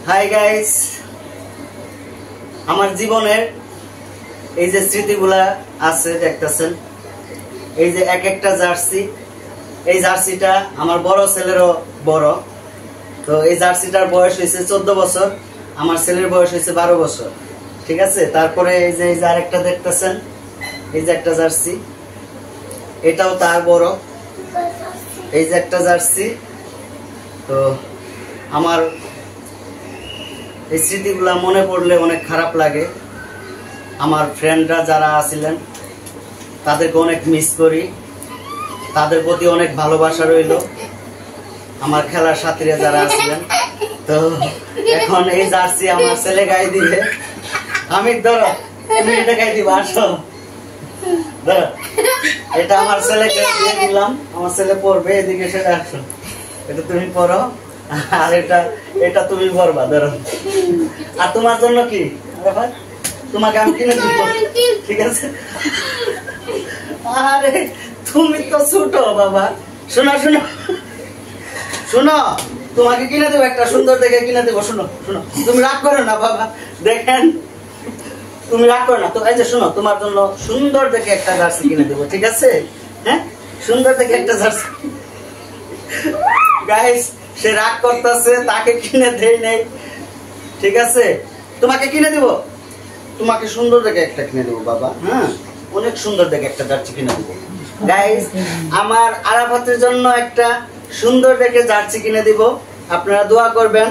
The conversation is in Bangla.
হাই গাইস, আমার জীবনের এই যে স্মৃতিগুলা আছে দেখতেছেন, এই যে এক একটা জার্সি, এই জার্সিটা আমার বড় ছেলেরও বড়। তো এই জার্সিটার বয়স হয়েছে 14 বছর, আমার ছেলের বয়স হয়েছে 12 বছর। ঠিক আছে, তারপরে এই যে আরেকটা দেখতেছেন, এই যে একটা জার্সি, এটাও তার বড়। এই যে একটা জার্সি। তো আমার এই স্মৃতিগুলা মনে পড়লে অনেক খারাপ লাগে। আমার ফ্রেন্ডরা যারা আছিলেন তাদেরকে অনেক মিস করি, তাদের প্রতি অনেক ভালোবাসা রইল। আমার খেলার সাথীরা যারা আছিলেন, তো এখন এই জার্সি আমার ছেলে গায়ে দিবে। আমি ধরো তুমি এটা গায়ে দিবা, আসো ধরো, এটা আমার ছেলেকে দিয়ে দিলাম, আমার ছেলে পড়বে। এদিকে সেটা আসো, এটা তুমি পড়ো, আর এটা তুমি পড়বা ধরো। আর তোমার জন্য কি, তোমাকে আমি কিনে দিব, ঠিক আছে? আরে তুমি তো ছোট বাবা, শোনো শোনো শোনো, তোমাকে কিনে দেবো, একটা সুন্দর দেখে কিনে দেবো। শোনো শোনো, তুমি রাগ করো না বাবা, দেখেন তুমি রাগ করো না তো। এই যে শোনো, তোমার জন্য সুন্দর দেখে একটা জার্সি কিনে দেবো, ঠিক আছে? হ্যাঁ, সুন্দর দেখে একটা জার্সি। গাইস, সে রাগ করতেছে, তাকে কিনে দেই নাই, ঠিক আছে? তোমাকে কিনে দিব, তোমাকে সুন্দর দেখে একটা কিনে দেবো বাবা। হ্যাঁ, অনেক সুন্দর দেখে একটা জার্সি কিনে দেবো। গাইস, আমার আরাফাতের জন্য একটা সুন্দর দেখে জার্সি কিনে দিব, আপনারা দোয়া করবেন।